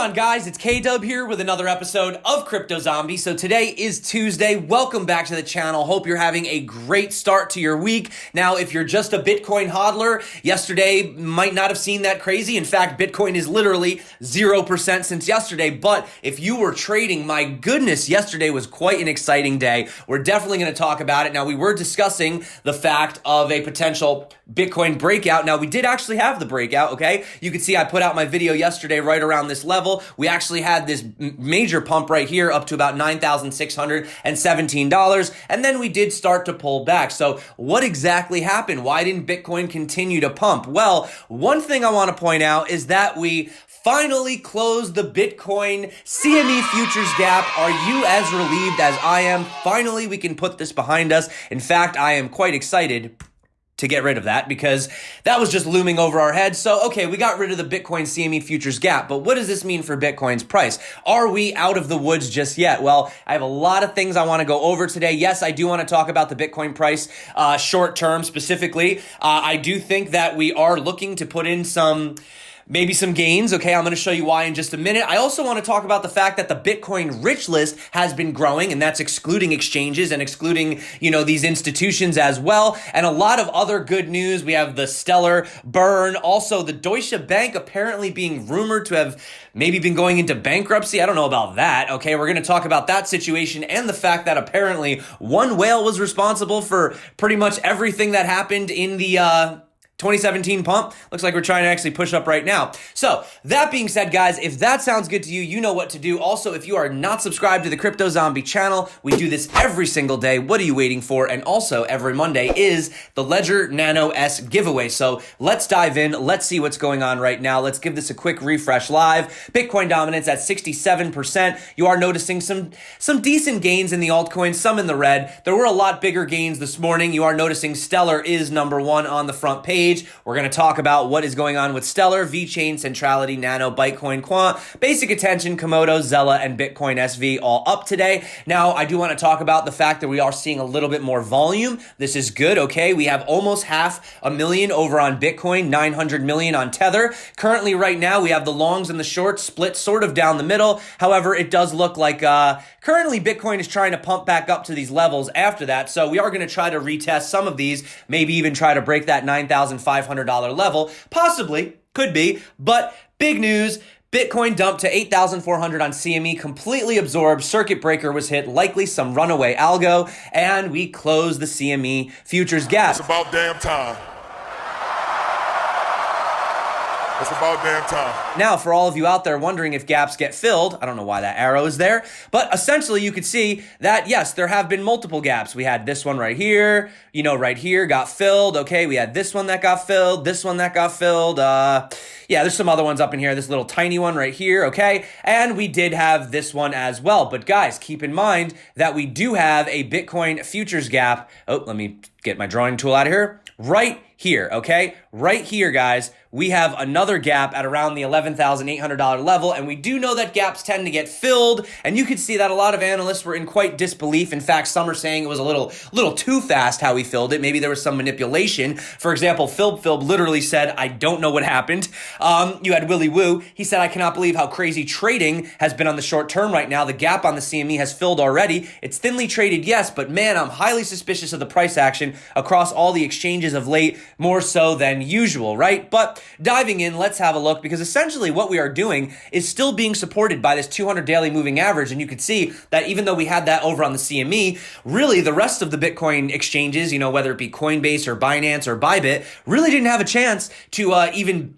on, guys? It's K-Dub here with another episode of Crypto Zombie. So today is Tuesday. Welcome back to the channel. Hope you're having a great start to your week. Now, if you're just a Bitcoin hodler, yesterday might not have seen that crazy. In fact, Bitcoin is literally 0% since yesterday. But if you were trading, my goodness, yesterday was quite an exciting day. We're definitely going to talk about it. Now, we were discussing the fact of a potential Bitcoin breakout. Now, we did actually have the breakout, okay? You can see I put out my video yesterday right around this level. We actually had this major pump right here up to about $9,617, and then we did start to pull back. So what exactly happened? Why didn't Bitcoin continue to pump? Well, one thing I want to point out is that we finally closed the Bitcoin CME futures gap. Are you as relieved as I am? Finally, we can put this behind us. In fact, I am quite excited to get rid of that because that was just looming over our heads. So, okay, we got rid of the Bitcoin CME futures gap, but what does this mean for Bitcoin's price? Are we out of the woods just yet? Well, I have a lot of things I want to go over today. Yes, I do want to talk about the Bitcoin price short term specifically. I do think that we are looking to put in maybe some gains, okay? I'm going to show you why in just a minute. I also want to talk about the fact that the Bitcoin rich list has been growing, and that's excluding exchanges and excluding, these institutions as well. And a lot of other good news. We have the stellar burn. Also, the Deutsche Bank apparently being rumored to have maybe been going into bankruptcy. I don't know about that, okay? We're going to talk about that situation and the fact that apparently one whale was responsible for pretty much everything that happened in the 2017 pump. Looks like we're trying to actually push up right now. So that being said, guys, if that sounds good to you, you know what to do. Also, if you are not subscribed to the Crypto Zombie channel, we do this every single day. What are you waiting for? And also every Monday is the Ledger Nano S giveaway. So let's dive in. Let's see what's going on right now. Let's give this a quick refresh live. Bitcoin dominance at 67%. You are noticing some decent gains in the altcoins, some in the red. There were a lot bigger gains this morning. You are noticing Stellar is number one on the front page. We're going to talk about what is going on with Stellar, VeChain, Centrality, Nano, Bytecoin, Quant, Basic Attention, Komodo, Zella, and Bitcoin SV all up today. Now, I do want to talk about the fact that we are seeing a little bit more volume. This is good, okay? We have almost 500,000 over on Bitcoin, 900 million on Tether. Currently, right now, we have the longs and the shorts split sort of down the middle. However, it does look like currently Bitcoin is trying to pump back up to these levels after that. So we are going to try to retest some of these, maybe even try to break that $9,500 level. Possibly, could be, but big news. Bitcoin dumped to 8,400 on CME, completely absorbed. Circuit breaker was hit, likely some runaway algo, and we closed the CME futures gap. It's about damn time. It's about damn time. Now, for all of you out there wondering if gaps get filled, I don't know why that arrow is there, but essentially you could see that, yes, there have been multiple gaps. We had this one right here, right here got filled. Okay, we had this one that got filled, this one that got filled. Yeah, there's some other ones up in here, this little tiny one right here, okay? And we did have this one as well. But guys, keep in mind that we do have a Bitcoin futures gap. Oh, let me get my drawing tool out of here. Right here, okay? Right here, guys, we have another gap at around the $11,800 level, and we do know that gaps tend to get filled, and you could see that a lot of analysts were in quite disbelief. In fact, some are saying it was a little too fast how we filled it. Maybe there was some manipulation. For example, Philb literally said, I don't know what happened. You had Willy Woo. He said, I cannot believe how crazy trading has been on the short term right now. The gap on the CME has filled already. It's thinly traded, yes, but man, I'm highly suspicious of the price action across all the exchanges of late, more so than usual, right? But diving in, let's have a look, because essentially what we are doing is still being supported by this 200 daily moving average. And you can see that even though we had that over on the CME, really the rest of the Bitcoin exchanges, whether it be Coinbase or Binance or Bybit, really didn't have a chance to even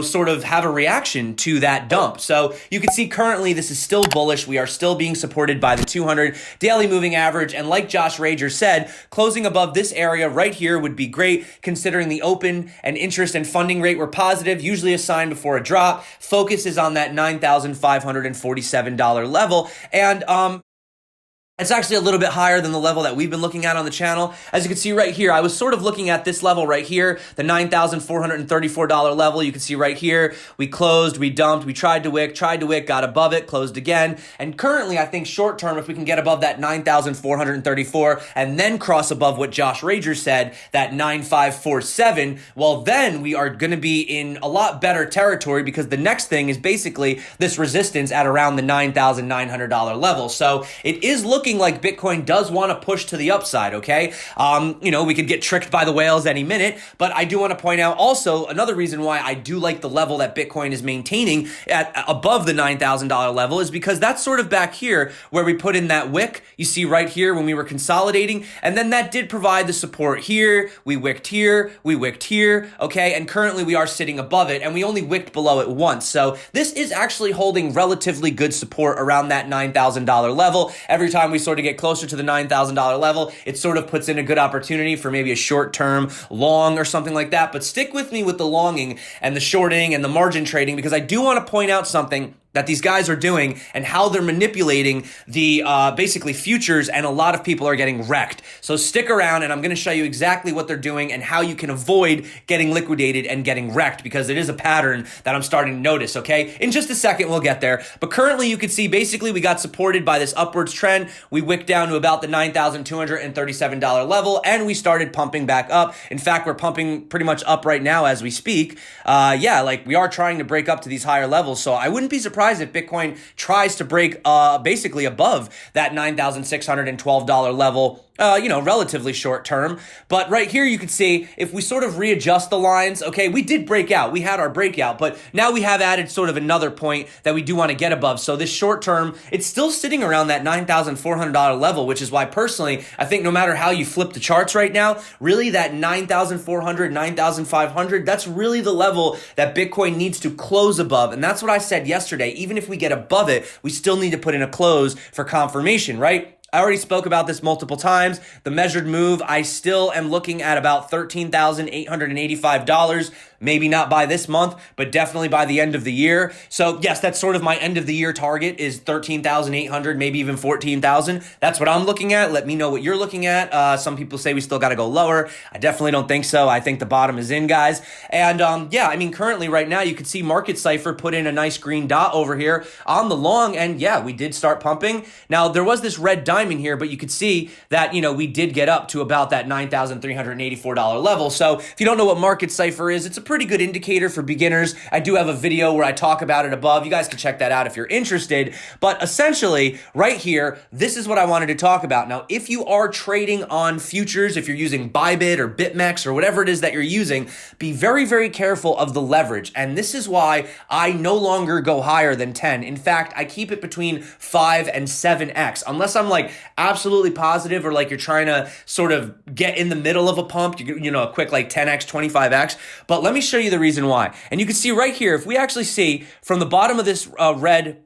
sort of have a reaction to that dump. So you can see currently this is still bullish. We are still being supported by the 200 daily moving average. And like Josh Rager said, closing above this area right here would be great, considering the open and interest and funding rate were positive, usually a sign before a drop. Focus is on that $9,547 level. And It's actually a little bit higher than the level that we've been looking at on the channel. As you can see right here, I was sort of looking at this level right here, the $9,434 level. You can see right here, we closed, we dumped, we tried to wick, got above it, closed again. And currently, I think short term, if we can get above that 9,434 and then cross above what Josh Rager said, that 9,547, well, then we are going to be in a lot better territory, because the next thing is basically this resistance at around the $9,900 level. So it is looking like Bitcoin does want to push to the upside, okay? We could get tricked by the whales any minute, but I do want to point out also another reason why I do like the level that Bitcoin is maintaining at above the $9,000 level is because that's sort of back here where we put in that wick. You see right here when we were consolidating, and then that did provide the support here. We wicked here, okay? And currently we are sitting above it, and we only wicked below it once. So this is actually holding relatively good support around that $9,000 level. Every time we sort of get closer to the $9,000 level, it sort of puts in a good opportunity for maybe a short-term long or something like that. But stick with me with the longing and the shorting and the margin trading, because I do want to point out something that these guys are doing and how they're manipulating the basically futures, and a lot of people are getting wrecked. So stick around, and I'm going to show you exactly what they're doing and how you can avoid getting liquidated and getting wrecked, because it is a pattern that I'm starting to notice, okay? In just a second, we'll get there. But currently, you can see basically we got supported by this upwards trend. We wicked down to about the $9,237 level, and we started pumping back up. In fact, we're pumping pretty much up right now as we speak. We are trying to break up to these higher levels, so I wouldn't be surprised if Bitcoin tries to break basically above that $9,612 level, relatively short term. But right here, you can see if we sort of readjust the lines, okay, we did break out. We had our breakout, but now we have added sort of another point that we do want to get above. So this short term, it's still sitting around that $9,400 level, which is why personally, I think no matter how you flip the charts right now, really that 9,400, 9,500, that's really the level that Bitcoin needs to close above. And that's what I said yesterday. Even if we get above it, we still need to put in a close for confirmation, right? I already spoke about this multiple times. The measured move, I still am looking at about $13,885. Maybe not by this month, but definitely by the end of the year. So yes, that's sort of my end of the year target is 13,800, maybe even 14,000. That's what I'm looking at. Let me know what you're looking at. Some people say we still got to go lower. I definitely don't think so. I think the bottom is in, guys. And currently right now you can see Market Cipher put in a nice green dot over here on the long, and yeah, we did start pumping. Now there was this red diamond here, but you could see that, we did get up to about that $9,384 level. So if you don't know what Market Cipher is, it's a pretty good indicator for beginners. I do have a video where I talk about it above. You guys can check that out if you're interested. But essentially, right here, this is what I wanted to talk about. Now, if you are trading on futures, if you're using Bybit or BitMEX or whatever it is that you're using, be very, very careful of the leverage. And this is why I no longer go higher than 10. In fact, I keep it between 5 and 7x. Unless I'm like absolutely positive, or like you're trying to sort of get in the middle of a pump, a quick like 10x, 25x. But let me show you the reason why. And you can see right here, if we actually see from the bottom of this red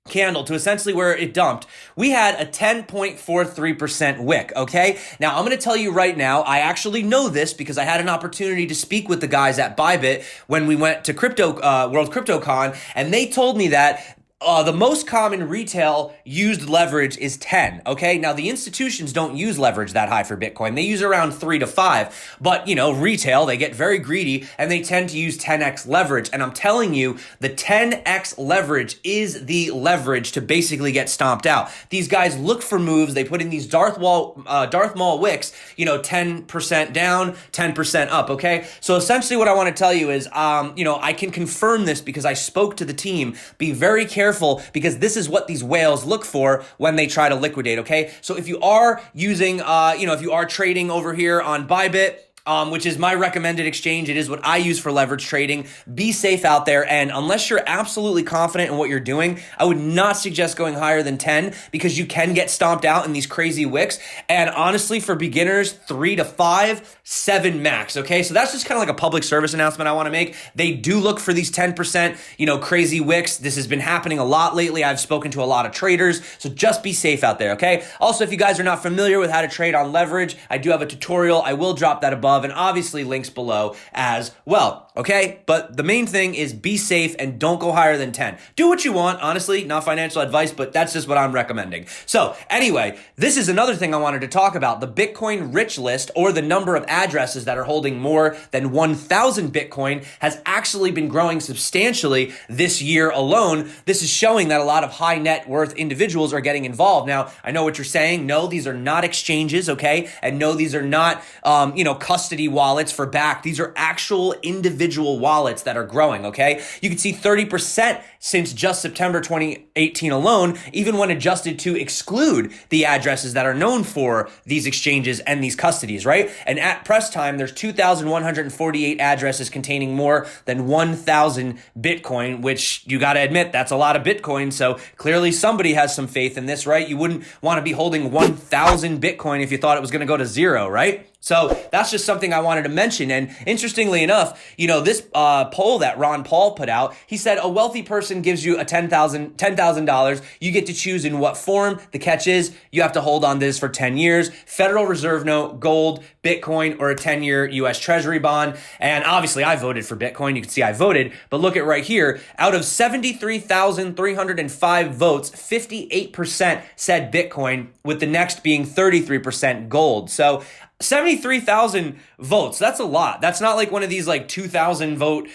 candle to essentially where it dumped, we had a 10.43% wick, okay? Now, I'm going to tell you right now, I actually know this because I had an opportunity to speak with the guys at Bybit when we went to World CryptoCon, and they told me that the most common retail used leverage is 10, okay? Now, the institutions don't use leverage that high for Bitcoin. They use around 3 to 5. But, retail, they get very greedy, and they tend to use 10x leverage. And I'm telling you, the 10x leverage is the leverage to basically get stomped out. These guys look for moves. They put in these Darth Maul wicks, 10% down, 10% up, okay? So essentially what I want to tell you is, I can confirm this because I spoke to the team. Be very careful, because this is what these whales look for when they try to liquidate, okay? So if you are using, if you are trading over here on Bybit, which is my recommended exchange, it is what I use for leverage trading, be safe out there. And unless you're absolutely confident in what you're doing, I would not suggest going higher than 10, because you can get stomped out in these crazy wicks. And honestly, for beginners, 3 to 5, 7 max, okay? So that's just kind of like a public service announcement I want to make. They do look for these 10%, crazy wicks. This has been happening a lot lately. I've spoken to a lot of traders, so just be safe out there, okay? Also, if you guys are not familiar with how to trade on leverage, I do have a tutorial. I will drop that above, and obviously links below as well. okay? But the main thing is be safe and don't go higher than 10. Do what you want, honestly, not financial advice, but that's just what I'm recommending. So anyway, this is another thing I wanted to talk about. The Bitcoin rich list, or the number of addresses that are holding more than 1,000 Bitcoin, has actually been growing substantially this year alone. This is showing that a lot of high net worth individuals are getting involved. Now, I know what you're saying. No, these are not exchanges, okay? And no, these are not, custody wallets for back. These are actual individual wallets that are growing, okay? You can see 30% since just September 2018 alone, even when adjusted to exclude the addresses that are known for these exchanges and these custodies, right? And at press time, there's 2,148 addresses containing more than 1,000 Bitcoin, which you got to admit, that's a lot of Bitcoin. So clearly somebody has some faith in this, right? You wouldn't want to be holding 1,000 Bitcoin if you thought it was going to go to zero, right? So that's just something I wanted to mention. And interestingly enough, this poll that Ron Paul put out, he said a wealthy person gives you a $10,000. You get to choose in what form. The catch is you have to hold on to this for 10 years. Federal Reserve note, gold, Bitcoin, or a 10-year U.S. Treasury bond. And obviously I voted for Bitcoin. You can see I voted, but look at right here. Out of 73,305 votes, 58% said Bitcoin, with the next being 33% gold. So 73,000 votes. That's a lot. That's not like one of these like 2,000 vote,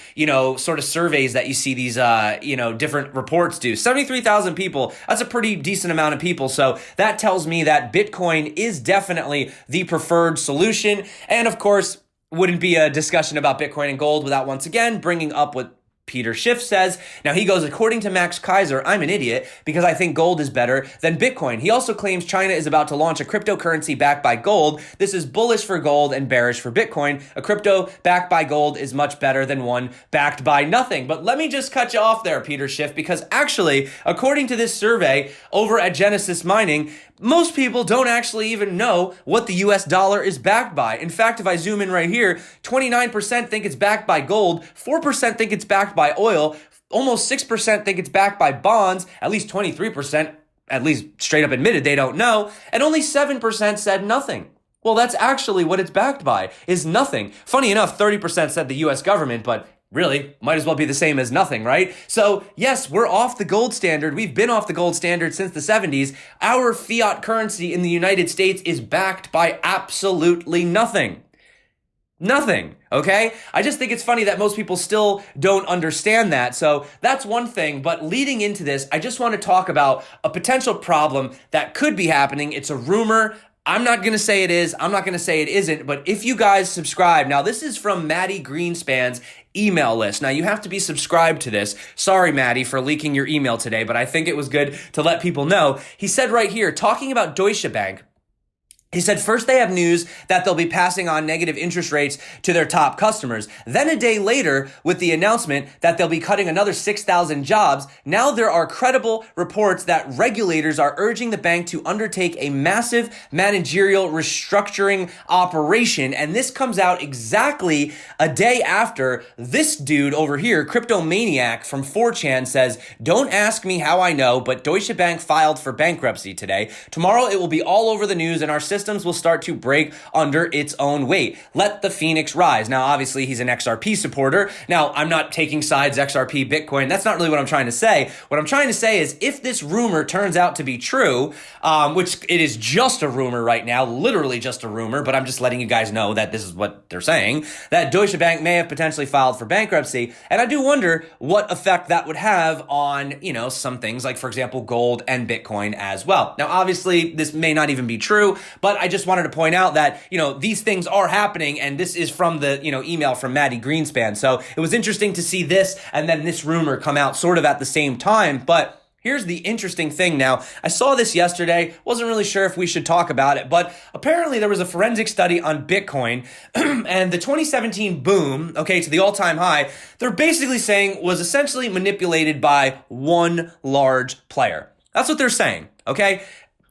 sort of surveys that you see these, different reports do. 73,000 people. That's a pretty decent amount of people. So that tells me that Bitcoin is definitely the preferred solution. And of course, wouldn't be a discussion about Bitcoin and gold without once again bringing up what Peter Schiff says. Now he goes, according to Max Kaiser, I'm an idiot because I think gold is better than Bitcoin. He also claims China is about to launch a cryptocurrency backed by gold. This is bullish for gold and bearish for Bitcoin. A crypto backed by gold is much better than one backed by nothing. But let me just cut you off there, Peter Schiff, because actually, according to this survey over at Genesis Mining, most people don't actually even know what the US dollar is backed by. In fact, if I zoom in right here, 29% think it's backed by gold, 4% think it's backed by oil, almost 6% think it's backed by bonds, at least 23% at least straight up admitted they don't know, and only 7% said nothing. Well, that's actually what it's backed by, is nothing. Funny enough, 30% said the US government, but really, might as well be the same as nothing, right? So yes, we're off the gold standard. We've been off the gold standard since the 70s. Our fiat currency in the United States is backed by absolutely nothing. Nothing, okay? I just think it's funny that most people still don't understand that. So that's one thing. But leading into this, I just want to talk about a potential problem that could be happening. It's a rumor. I'm not going to say it is. I'm not going to say it isn't. But if you guys subscribe, now this is from Maddie Greenspan's email list. Now you have to be subscribed to this. Sorry, Maddie, for leaking your email today, but I think it was good to let people know. He said right here, talking about Deutsche Bank, he said, first they have news that they'll be passing on negative interest rates to their top customers. Then a day later, with the announcement that they'll be cutting another 6,000 jobs, now there are credible reports that regulators are urging the bank to undertake a massive managerial restructuring operation. And this comes out exactly a day after this dude over here, Crypto Maniac from 4chan, says, don't ask me how I know, but Deutsche Bank filed for bankruptcy today. Tomorrow it will be all over the news and our systems will start to break under its own weight. Let the Phoenix rise. Now, obviously, he's an XRP supporter. Now, I'm not taking sides, XRP, Bitcoin. That's not really what I'm trying to say. What I'm trying to say is if this rumor turns out to be true, which it is just a rumor right now, literally just a rumor, but I'm just letting you guys know that this is what they're saying, that Deutsche Bank may have potentially filed for bankruptcy. And I do wonder what effect that would have on, some things like, for example, gold and Bitcoin as well. Now, obviously, this may not even be true, but I just wanted to point out that, these things are happening, and this is from the, email from Maddie Greenspan. So it was interesting to see this and then this rumor come out sort of at the same time. But here's the interesting thing now. I saw this yesterday, wasn't really sure if we should talk about it, but apparently there was a forensic study on Bitcoin and the 2017 boom, to the all-time high, they're basically saying was essentially manipulated by one large player. That's what they're saying, okay?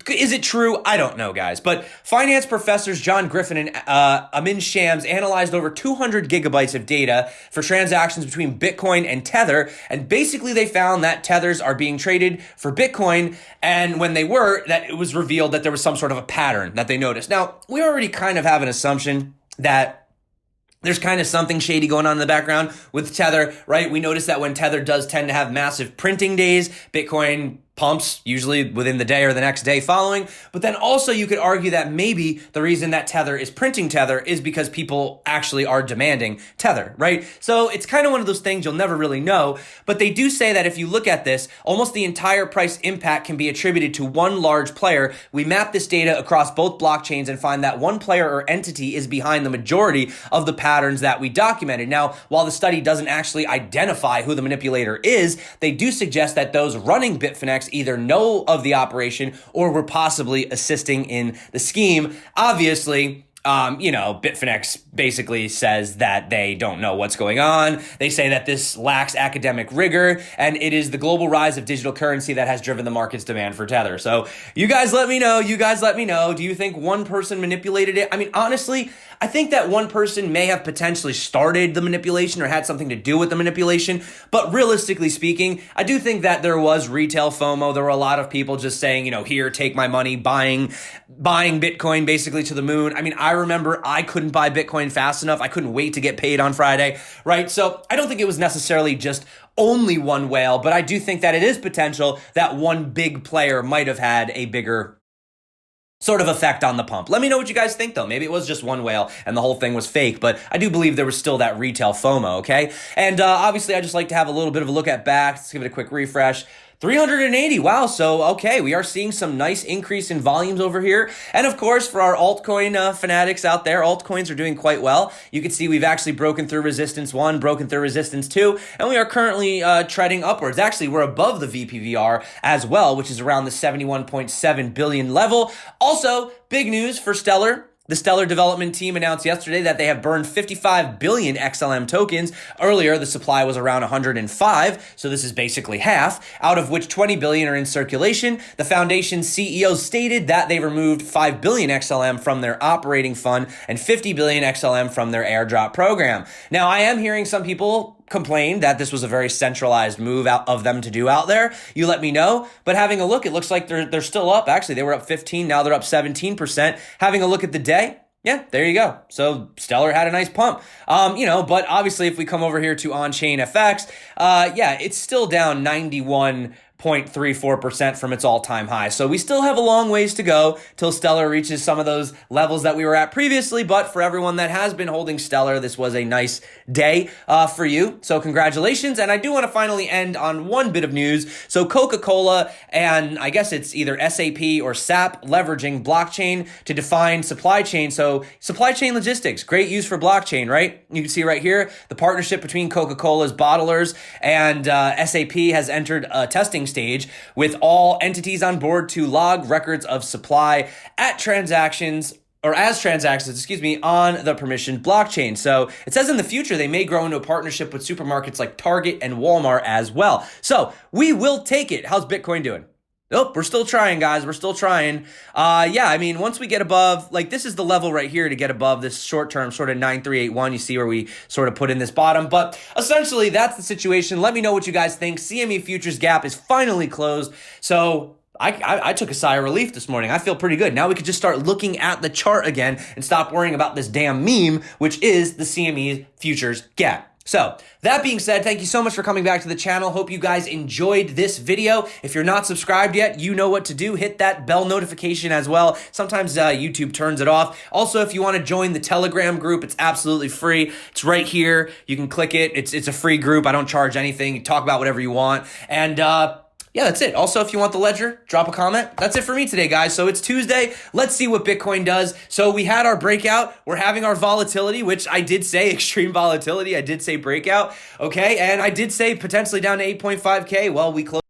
Is it true? I don't know, guys. But finance professors John Griffin and Amin Shams analyzed over 200 gigabytes of data for transactions between Bitcoin and Tether. And basically they found that Tethers are being traded for Bitcoin. And when they were, that it was revealed that there was some sort of a pattern that they noticed. Now, we already kind of have an assumption that there's kind of something shady going on in the background with Tether, right? We notice that when Tether does tend to have massive printing days, Bitcoin pumps usually within the day or the next day following. But then also you could argue that maybe the reason that Tether is printing Tether is because people actually are demanding Tether, right? So it's kind of one of those things you'll never really know. But they do say that if you look at this, almost the entire price impact can be attributed to one large player. We map this data across both blockchains and find that one player or entity is behind the majority of the patterns that we documented. Now, while the study doesn't actually identify who the manipulator is, they do suggest that those running Bitfinex either know of the operation or were possibly assisting in the scheme. Obviously, Bitfinex basically says that they don't know what's going on. They say that this lacks academic rigor, and it is the global rise of digital currency that has driven the market's demand for Tether. So you guys let me know. Do you think one person manipulated it? I mean, honestly, I think that one person may have potentially started the manipulation or had something to do with the manipulation. But realistically speaking, I do think that there was retail FOMO. There were a lot of people just saying, here, take my money, buying Bitcoin basically to the moon. I mean, I remember I couldn't buy Bitcoin fast enough. I couldn't wait to get paid on Friday, right? So I don't think it was necessarily just only one whale, but I do think that it is potential that one big player might have had a bigger sort of effect on the pump. Let me know what you guys think, though. Maybe it was just one whale and the whole thing was fake, but I do believe there was still that retail FOMO, okay? And obviously, I just like to have a little bit of a look at back. Let's give it a quick refresh. 380, wow, so okay, we are seeing some nice increase in volumes over here. And of course, for our altcoin fanatics out there, altcoins are doing quite well. You can see we've actually broken through resistance 1, broken through resistance 2, and we are currently treading upwards. Actually, we're above the VPVR as well, which is around the 71.7 billion level. Also, big news for Stellar. The Stellar development team announced yesterday that they have burned 55 billion XLM tokens. Earlier, the supply was around 105, so this is basically half, out of which 20 billion are in circulation. The foundation's CEO stated that they removed 5 billion XLM from their operating fund and 50 billion XLM from their airdrop program. Now, I am hearing some people complained that this was a very centralized move out of them to do out there. You let me know. But having a look, it looks like they're still up. Actually, they were up 15. Now they're up 17%. Having a look at the day, yeah, there you go. So Stellar had a nice pump. But obviously if we come over here to on-chain FX, it's still down 91.34% from its all-time high. So we still have a long ways to go till Stellar reaches some of those levels that we were at previously. But for everyone that has been holding Stellar, this was a nice day for you. So congratulations. And I do want to finally end on one bit of news. So Coca Cola and I guess it's either SAP or SAP leveraging blockchain to define supply chain. So supply chain logistics, great use for blockchain, right? You can see right here, the partnership between Coca Cola's bottlers and SAP has entered a testing stage with all entities on board to log records of supply as transactions on the permissioned blockchain. So it says in the future they may grow into a partnership with supermarkets like Target and Walmart as well. So we will take it. How's Bitcoin doing? Nope, we're still trying, guys. We're still trying. Once we get above, this is the level right here to get above this short-term sort of 9381. You see where we sort of put in this bottom. But essentially, that's the situation. Let me know what you guys think. CME futures gap is finally closed. So I took a sigh of relief this morning. I feel pretty good. Now we could just start looking at the chart again and stop worrying about this damn meme, which is the CME futures gap. So that being said, thank you so much for coming back to the channel. Hope you guys enjoyed this video. If you're not subscribed yet, you know what to do. Hit that bell notification as well. Sometimes YouTube turns it off. Also, if you want to join the Telegram group, it's absolutely free. It's right here. You can click it. It's a free group. I don't charge anything. You talk about whatever you want. And that's it. Also, if you want the ledger, drop a comment. That's it for me today, guys. So it's Tuesday. Let's see what Bitcoin does. So we had our breakout. We're having our volatility, which I did say extreme volatility. I did say breakout. Okay. And I did say potentially down to 8.5K. Well, we closed.